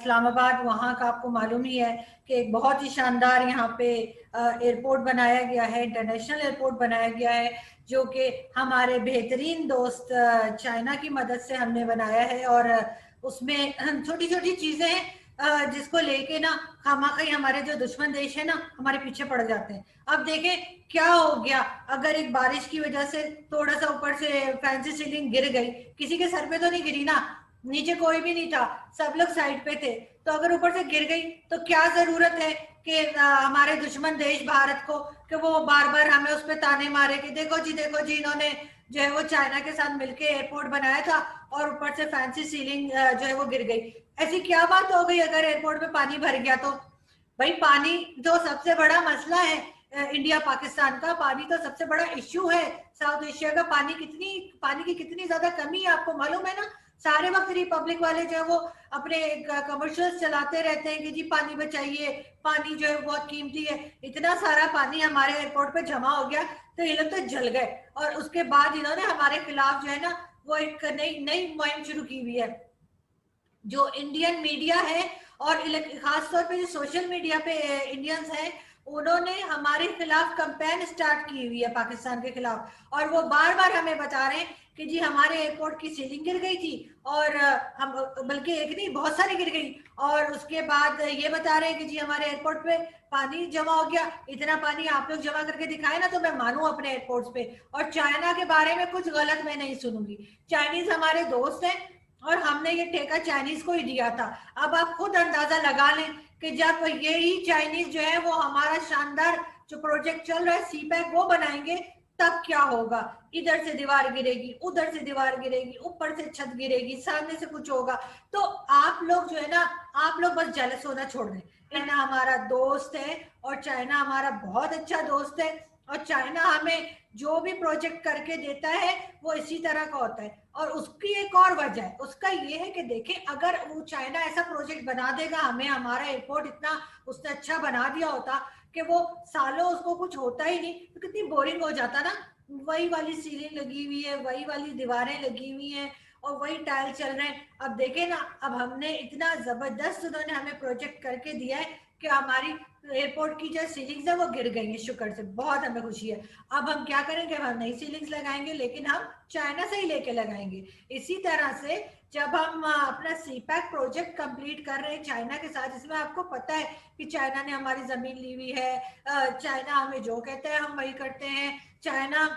इस्लामाबाद, वहाँ का आपको मालूम ही है कि एक बहुत ही शानदार यहाँ पे एयरपोर्ट बनाया गया है, इंटरनेशनल एयरपोर्ट बनाया गया है, जो कि हमारे बेहतरीन दोस्त चाइना की मदद से हमने बनाया है। और उसमें छोटी छोटी चीजें हैं जिसको लेके ना खामखा हमारे जो दुश्मन देश है ना हमारे पीछे पड़ जाते हैं। अब देखें क्या हो गया, अगर एक बारिश की वजह से थोड़ा सा ऊपर से फैंसी सीलिंग गिर गई, किसी के सर पे तो नहीं गिरी ना, नीचे कोई भी नहीं था, सब लोग साइड पे थे, तो अगर ऊपर से गिर गई तो क्या जरूरत है कि हमारे दुश्मन देश भारत को कि वो बार बार हमें उस पर ताने मारे कि देखो जी इन्होंने जो है वो चाइना के साथ मिलके एयरपोर्ट बनाया था और ऊपर से फैंसी सीलिंग जो है वो गिर गई। ऐसी क्या बात हो गई अगर एयरपोर्ट में पानी भर गया तो? भाई पानी जो सबसे बड़ा मसला है इंडिया पाकिस्तान का, पानी तो सबसे बड़ा इश्यू है साउथ एशिया का। पानी की कितनी ज्यादा कमी है आपको मालूम है ना? सारे वक्त रिपब्लिक वाले जो है वो अपने कमर्शियल्स चलाते रहते हैं कि जी पानी बचाइए, पानी जो है बहुत कीमती है। इतना सारा पानी हमारे एयरपोर्ट पे जमा हो गया तो ये लोग तो जल गए, और उसके बाद इन्होंने हमारे खिलाफ जो है ना वो एक नई नई मुहिम शुरू की हुई है। जो इंडियन मीडिया है और खासतौर पे जो सोशल मीडिया पे इंडियंस हैं, उन्होंने हमारे खिलाफ कंपेन स्टार्ट की हुई है पाकिस्तान के खिलाफ, और वो बार बार हमें बता रहे हैं कि जी हमारे एयरपोर्ट की सीलिंग गिर गई थी, और हम बल्कि एक नहीं बहुत सारी गिर गई, और उसके बाद ये बता रहे हैं कि जी हमारे एयरपोर्ट पे पानी जमा हो गया। इतना पानी आप लोग जमा करके दिखाए ना तो मैं मानूं अपने एयरपोर्ट्स पे। और चाइना के बारे में कुछ गलत मैं नहीं सुनूंगी, चाइनीज हमारे दोस्त हैं और हमने ये ठेका चाइनीज को ही दिया था। अब आप खुद अंदाजा लगा लें कि जब यही चाइनीज जो है वो हमारा शानदार जो प्रोजेक्ट चल रहा है सी पैक वो बनाएंगे, तब क्या होगा? इधर से दीवार गिरेगी, उधर से दीवार गिरेगी, ऊपर से छत गिरेगी, सामने से कुछ होगा। तो आप लोग जो है ना, आप लोग बस जेलस होना छोड़ दें। चाइना हमारा दोस्त है और चाइना हमारा बहुत अच्छा दोस्त है, और चाइना हमें जो भी प्रोजेक्ट करके देता है वो इसी तरह का होता है। और उसकी एक और वजह है, उसका ये है कि देखें अगर वो चाइना ऐसा प्रोजेक्ट बना देगा हमें, हमारा एयरपोर्ट इतना उसने अच्छा बना दिया होता कि वो सालों उसको कुछ होता ही नहीं, तो कितनी बोरिंग हो जाता ना। वही वाली सीलिंग लगी हुई है, वही वाली दीवारें लगी हुई हैं, और वही टाइल चल रहे हैं। अब देखें ना, अब हमने इतना जबरदस्त उन्होंने हमें प्रोजेक्ट करके दिया है कि हमारी एयरपोर्ट की जो सीलिंग्स है वो गिर गई है, शुक्र से, बहुत हमें खुशी है। अब हम क्या करेंगे, हम नई सीलिंग्स लगाएंगे, लेकिन हम चाइना से ही लेके लगाएंगे। इसी तरह से जब हम अपना सी पैक प्रोजेक्ट कंप्लीट कर रहे हैं चाइना के साथ, जिसमें आपको पता है कि चाइना ने हमारी जमीन ली हुई है, चाइना हमें जो कहते हैं हम वही करते हैं। चाइना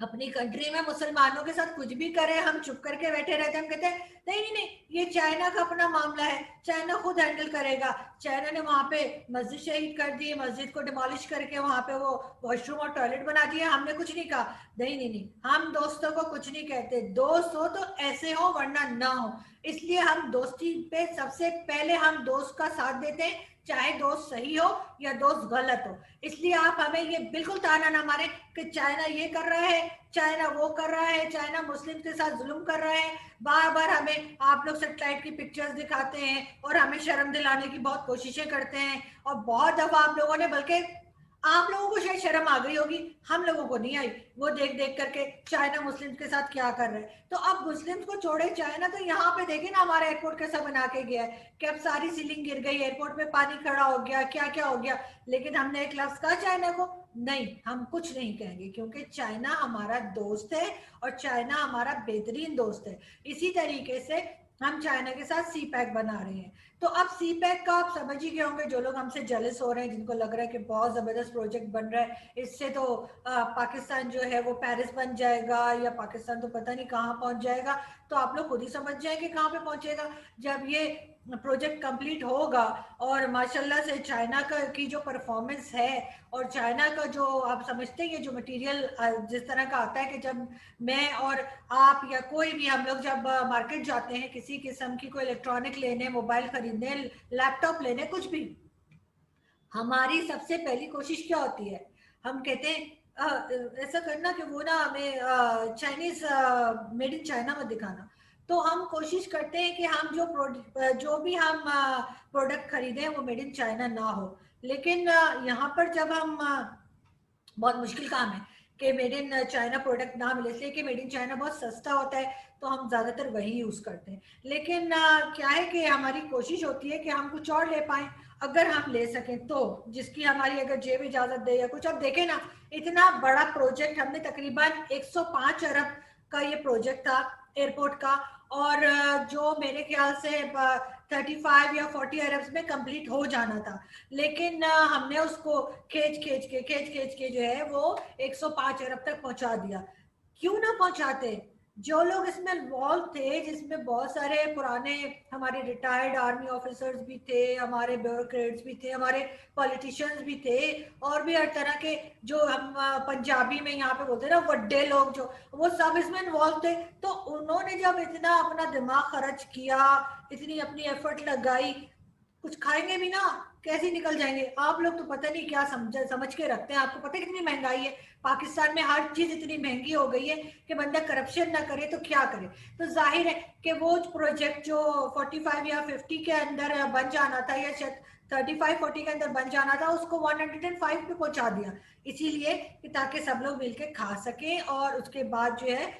अपनी कंट्री में मुसलमानों के साथ कुछ भी करे हम चुप करके बैठे रहते हैं, हम कहते हैं नहीं नहीं नहीं ये चाइना का अपना मामला है, चाइना खुद हैंडल करेगा। चाइना ने वहां पे मस्जिद शहीद कर दी, मस्जिद को डिमोलिश करके वहां पे वो वॉशरूम और टॉयलेट बना दिया, हमने कुछ नहीं कहा। नहीं नहीं नहीं, हम दोस्तों को कुछ नहीं कहते, दोस्त हो तो ऐसे हो वरना ना हो। इसलिए हम दोस्ती पे सबसे पहले हम दोस्त का साथ देते हैं, चाहे दोस्त सही हो या दोस्त गलत हो। इसलिए आप हमें ये बिल्कुल ताना ना मारे कि चाइना ये कर रहा है, चाइना वो कर रहा है, चाइना मुस्लिम के साथ जुल्म कर रहा है। बार बार हमें आप लोग सैटेलाइट की पिक्चर्स दिखाते हैं और हमें शर्म दिलाने की बहुत कोशिशें करते हैं, और बहुत दफा आप लोगों ने, बल्कि आप लोगों को शायद शर्म आ गई होगी, हम लोगों को नहीं आई, वो देख देख करके चाइना मुस्लिम के साथ क्या कर रहे हैं। तो अब मुस्लिम्स को छोड़े चाइना, तो यहाँ पे देखे ना हमारा एयरपोर्ट कैसा बना के गया है कि अब सारी सीलिंग गिर गई, एयरपोर्ट में पानी खड़ा हो गया, क्या क्या हो गया। लेकिन हमने एक लफ्ज कहा चाइना को? नहीं, हम कुछ नहीं कहेंगे, क्योंकि चाइना हमारा दोस्त है और चाइना हमारा बेहतरीन दोस्त है। इसी तरीके से हम चाइना के साथ सी पैक बना रहे हैं। तो अब सी पैक का आप समझ ही गए होंगे, जो लोग हमसे जेलस हो रहे हैं, जिनको लग रहा है कि बहुत जबरदस्त प्रोजेक्ट बन रहा है, इससे तो पाकिस्तान जो है वो पेरिस बन जाएगा, या पाकिस्तान तो पता नहीं कहाँ पहुंच जाएगा। तो आप लोग खुद ही समझ जाएंगे कहाँ पे पहुंचेगा जब ये प्रोजेक्ट कंप्लीट होगा। और माशाल्लाह से चाइना का की जो परफॉर्मेंस है, और चाइना का जो आप समझते हैं जो मटेरियल जिस तरह का आता है कि जब मैं और आप या कोई भी हम लोग जब मार्केट जाते हैं किसी किस्म की कोई इलेक्ट्रॉनिक लेने, मोबाइल खरीदने, लैपटॉप लेने, कुछ भी, हमारी सबसे पहली कोशिश क्या होती है? हम कहते हैं ऐसा करना कि वो ना हमें चाइनीज मेड इन चाइना मत दिखाना। तो हम कोशिश करते हैं कि हम जो भी हम प्रोडक्ट खरीदें वो मेड इन चाइना ना हो। लेकिन यहाँ पर जब हम बहुत मुश्किल काम है कि मेड इन चाइना प्रोडक्ट ना मिले, इसलिए कि मेड इन चाइना बहुत सस्ता होता है तो हम ज्यादातर वही यूज करते हैं। लेकिन क्या है कि हमारी कोशिश होती है कि हम कुछ और ले पाए, अगर हम ले सकें तो, जिसकी हमारी अगर जेब इजाजत दे या कुछ। अब देखें ना, इतना बड़ा प्रोजेक्ट हमने तकरीबन 105 अरब का ये प्रोजेक्ट था एयरपोर्ट का, और जो मेरे ख्याल से 35 या 40 अरब में कंप्लीट हो जाना था, लेकिन हमने उसको खींच के जो है वो 105 अरब तक पहुंचा दिया। क्यों ना पहुंचाते? जो लोग इसमें इन्वॉल्व थे, जिसमें बहुत सारे पुराने हमारे रिटायर्ड आर्मी ऑफिसर्स भी थे, हमारे ब्यूरोक्रेट्स भी थे, हमारे पॉलिटिशियंस भी थे, और भी हर तरह के, जो हम पंजाबी में यहाँ पे बोलते हैं ना वड्डे लोग, जो वो सब इसमें इन्वॉल्व थे। तो उन्होंने जब इतना अपना दिमाग खर्च किया, इतनी अपनी एफर्ट लगाई, कुछ खाएंगे भी ना, कैसे निकल जाएंगे? आप लोग तो पता नहीं क्या समझ के रखते हैं। आपको पता है कितनी महंगाई है पाकिस्तान में? हर चीज इतनी महंगी हो गई है कि बंदा करप्शन ना करे तो क्या करे। तो जाहिर है कि वो प्रोजेक्ट जो 45 या 50 के अंदर बन जाना था, या शायद 35-40 के अंदर बन जाना था, उसको 105 पे पहुंचा दिया, इसीलिए कि ताकि सब लोग मिलके खा सके। और उसके बाद जो है,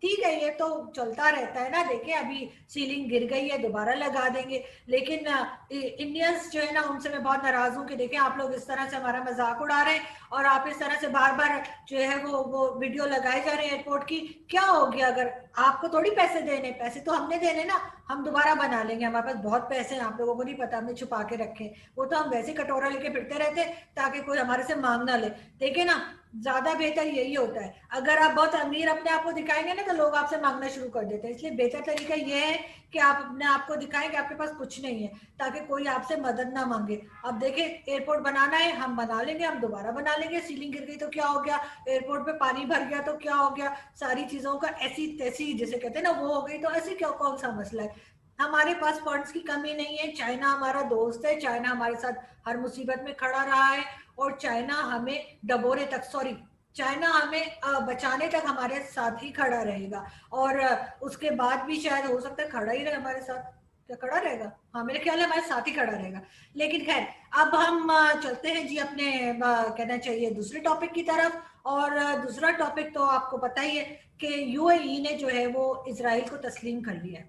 ठीक है, ये तो चलता रहता है ना। देखें, अभी सीलिंग गिर गई है, दोबारा लगा देंगे। लेकिन इंडियंस जो है ना, उनसे मैं बहुत नाराज हूँ कि देखें आप लोग इस तरह से हमारा मजाक उड़ा रहे हैं, और आप इस तरह से बार बार जो है वो वीडियो लगाए जा रहे हैं एयरपोर्ट की। क्या हो गया? अगर आपको थोड़ी पैसे देने, पैसे तो हमने देने ना, हम दोबारा बना लेंगे, हमारे पास बहुत पैसे हैं, आप लोगों को नहीं पता, हमने छुपा के रखे। वो तो हम वैसे कटोरा लेके फिरते रहते ताकि कोई हमारे से मांग ना ले। देखिए ना, ज्यादा बेहतर यही होता है। अगर आप बहुत अमीर अपने आप को दिखाएंगे ना, तो लोग आपसे मांगना शुरू कर देते हैं। इसलिए बेहतर तरीका यह है कि आप अपने आप को दिखाएं कि आपके पास कुछ नहीं है, ताकि कोई आपसे मदद ना मांगे। अब देखिए, एयरपोर्ट बनाना है, हम बना लेंगे, हम दोबारा बना लेंगे। सीलिंग गिर गई तो क्या हो गया? एयरपोर्ट पे पानी भर गया तो क्या हो गया? सारी चीजों का ऐसी तैसी जिसे कहते हैं ना, वो हो गई तो ऐसी क्या, कौन सा मसला है? हमारे पास फंड्स की कमी नहीं है। चाइना हमारा दोस्त है, चाइना हमारे साथ हर मुसीबत में खड़ा रहा है, और चाइना हमें डबोरे तक, सॉरी, चाइना हमें बचाने तक हमारे साथ ही खड़ा रहेगा। और उसके बाद भी शायद हो सकता है खड़ा ही रहे हमारे साथ। क्या खड़ा रहेगा? हाँ, मेरे ख्याल है हमारे साथ ही खड़ा रहेगा। लेकिन खैर, अब हम चलते हैं जी अपने कहना चाहिए दूसरे टॉपिक की तरफ। और दूसरा टॉपिक तो आपको पता ही है कि यूएई ने जो है वो इसराइल को तस्लीम कर लिया है।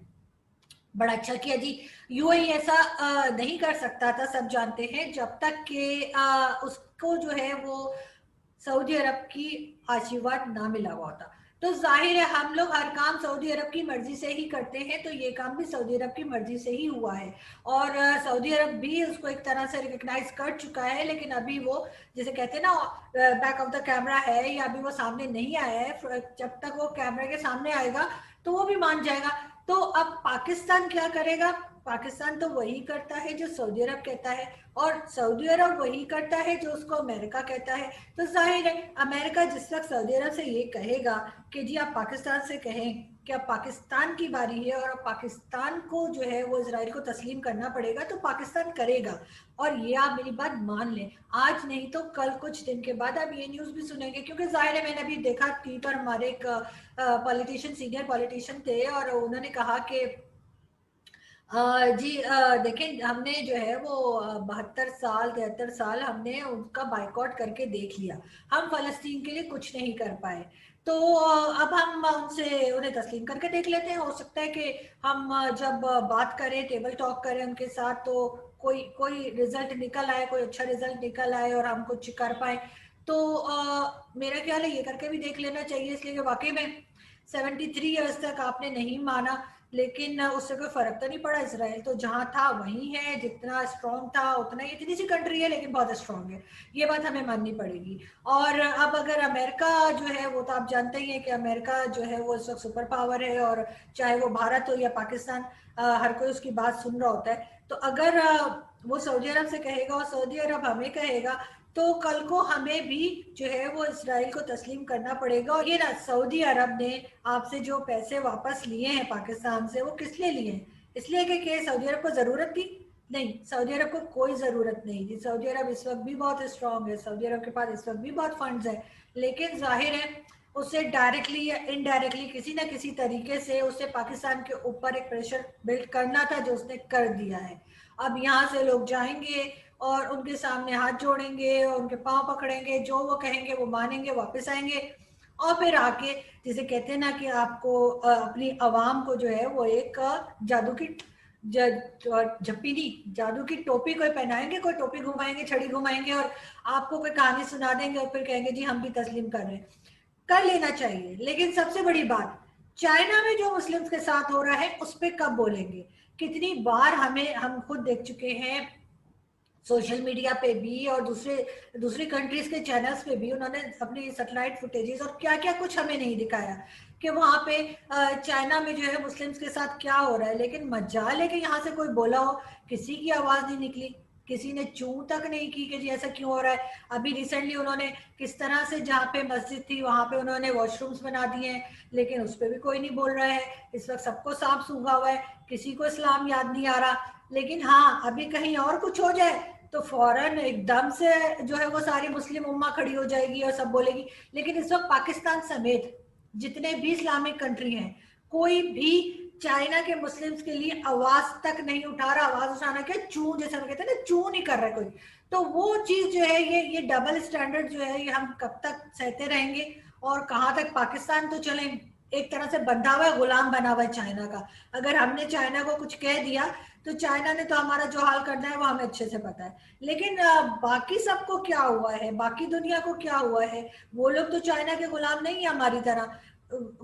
बड़ा अच्छा किया जी। यूएई ऐसा नहीं कर सकता था, सब जानते हैं, जब तक कि उसको जो है वो सऊदी अरब की आशीर्वाद ना मिला हुआ होता। तो जाहिर है हम लोग हर काम सऊदी अरब की मर्जी से ही करते हैं, तो ये काम भी सऊदी अरब की मर्जी से ही हुआ है। और सऊदी अरब भी उसको एक तरह से रिकग्नाइज कर चुका है, लेकिन अभी वो, जिसे कहते हैं ना, बैक ऑफ द कैमरा है, या अभी वो सामने नहीं आया है। जब तक वो कैमरे के सामने आएगा तो वो भी मान जाएगा। तो अब पाकिस्तान क्या करेगा? पाकिस्तान तो वही करता है जो सऊदी अरब कहता है, और सऊदी अरब वही करता है जो उसको अमेरिका कहता है। तो जाहिर है अमेरिका जिस वक्त सऊदी अरब से ये कहेगा कि जी आप पाकिस्तान से कहें कि अब पाकिस्तान की बारी है, और अब पाकिस्तान को जो है वो इजराइल को तस्लीम करना पड़ेगा, तो पाकिस्तान करेगा। और ये आप मेरी बात मान लें, आज नहीं तो कल, कुछ दिन के बाद आप ये न्यूज भी सुनेंगे। क्योंकि जाहिर है, मैंने अभी देखा टीवी पर, हमारे एक पॉलिटिशियन, सीनियर पॉलिटिशियन थे, और उन्होंने कहा कि जी देखें, हमने जो है वो 72 साल 73 साल हमने उनका बाइकआउट करके देख लिया, हम फलस्तीन के लिए कुछ नहीं कर पाए। तो अब हम उनसे उन्हें तस्लीम करके देख लेते हैं। हो सकता है कि हम जब बात करें, टेबल टॉक करें उनके साथ, तो कोई कोई रिजल्ट निकल आए, कोई अच्छा रिजल्ट निकल आए और हम कुछ कर पाए। तो मेरा ख्याल है ये करके भी देख लेना चाहिए, इसलिए कि वाकई में 73 ईयर्स तक आपने नहीं माना, लेकिन उससे कोई फर्क तो नहीं पड़ा। इसराइल तो जहां था वहीं है, जितना स्ट्रॉन्ग था उतना ही। इतनी सी कंट्री है लेकिन बहुत स्ट्रॉन्ग है, ये बात हमें माननी पड़ेगी। और अब अगर अमेरिका जो है, वो तो आप जानते ही हैं कि अमेरिका जो है वो इस वक्त सुपर पावर है, और चाहे वो भारत हो या पाकिस्तान, हर कोई उसकी बात सुन रहा होता है। तो अगर वो सऊदी अरब से कहेगा और सऊदी अरब हमें कहेगा, तो कल को हमें भी जो है वो इसराइल को तस्लीम करना पड़ेगा। और ये ना, सऊदी अरब ने आपसे जो पैसे वापस लिए हैं पाकिस्तान से, वो किस लिए लिए हैं? इसलिए कि सऊदी अरब को जरूरत थी? नहीं, सऊदी अरब को कोई जरूरत नहीं थी। सऊदी अरब इस वक्त भी बहुत स्ट्रांग है, सऊदी अरब के पास इस वक्त भी बहुत फंड्स है। लेकिन जाहिर है उसे डायरेक्टली या इनडायरेक्टली किसी ना किसी तरीके से उसे पाकिस्तान के ऊपर एक प्रेशर बिल्ड करना था, जो उसने कर दिया है। अब यहाँ से लोग जाएंगे और उनके सामने हाथ जोड़ेंगे और उनके पांव पकड़ेंगे, जो वो कहेंगे वो मानेंगे, वापस आएंगे और फिर आके जिसे कहते हैं ना कि आपको अपनी आवाम को जो है वो एक जादू की झप्पी नहीं, जादू की टोपी कोई पहनाएंगे, कोई टोपी घुमाएंगे, छड़ी घुमाएंगे और आपको कोई कहानी सुना देंगे और फिर कहेंगे जी हम भी तस्लीम कर रहे हैं। कर लेना चाहिए, लेकिन सबसे बड़ी बात, चाइना में जो मुस्लिम्स के साथ हो रहा है उस पर कब बोलेंगे? कितनी बार हम खुद देख चुके हैं सोशल मीडिया पे भी और दूसरी कंट्रीज के चैनल्स पे भी, उन्होंने अपनी सैटेलाइट फुटेजेस और क्या क्या कुछ हमें नहीं दिखाया कि वहां पे चाइना में जो है मुस्लिम्स के साथ क्या हो रहा है। लेकिन मजाल है कि यहाँ से कोई बोला हो, किसी की आवाज नहीं निकली, किसी ने चू तक नहीं की कि जी ऐसा क्यों हो रहा है। अभी रिसेंटली उन्होंने किस तरह से जहाँ पे मस्जिद थी वहां पे उन्होंने वॉशरूम्स बना दिए हैं, लेकिन उस पर भी कोई नहीं बोल रहा है। इस वक्त सबको सांप सूंघा हुआ है, किसी को इस्लाम याद नहीं आ रहा। लेकिन हाँ, अभी कहीं और कुछ हो जाए तो फौरन एकदम से जो है वो सारी मुस्लिम उम्मा खड़ी हो जाएगी और सब बोलेगी। लेकिन इस वक्त पाकिस्तान समेत जितने भी इस्लामिक कंट्री हैं, कोई भी चाइना के मुस्लिम्स के लिए आवाज तक नहीं उठा रहा। आवाज उठाना क्या, चू जैसे हम कहते हैं ना, चू नहीं कर रहा है कोई। तो वो चीज जो है, ये डबल स्टैंडर्ड जो है, ये हम कब तक सहते रहेंगे और कहां तक? पाकिस्तान तो चले एक तरह से बंधा हुआ है, गुलाम बना हुआ है चाइना का। अगर हमने चाइना को कुछ कह दिया तो चाइना ने तो हमारा जो हाल करना है वो हमें अच्छे से पता है। लेकिन बाकी सबको क्या हुआ है, बाकी दुनिया को क्या हुआ है? वो लोग तो चाइना के गुलाम नहीं है हमारी तरह।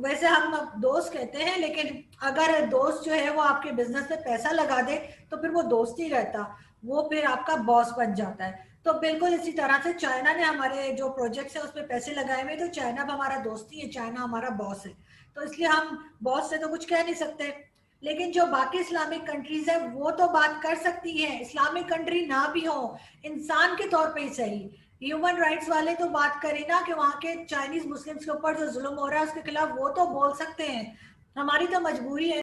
वैसे हम दोस्त कहते हैं, लेकिन अगर दोस्त जो है वो आपके बिजनेस में पैसा लगा दे तो फिर वो दोस्त ही रहता, वो फिर आपका बॉस बन जाता है। तो बिल्कुल इसी तरह से चाइना ने हमारे जो प्रोजेक्ट्स है उसमें पैसे लगाए हुए, तो चाइना अब हमारा दोस्त ही है, चाइना हमारा बॉस है। तो इसलिए हम बॉस से तो कुछ कह नहीं सकते। लेकिन जो बाकी इस्लामिक कंट्रीज है वो तो बात कर सकती है, इस्लामिक कंट्री ना भी हो, इंसान के तौर पे ही सही। ह्यूमन राइट्स वाले तो बात करें ना कि वहां के चाइनीज मुस्लिम्स के ऊपर जो जुल्म हो रहा है उसके खिलाफ, वो तो बोल सकते हैं। हमारी तो मजबूरी है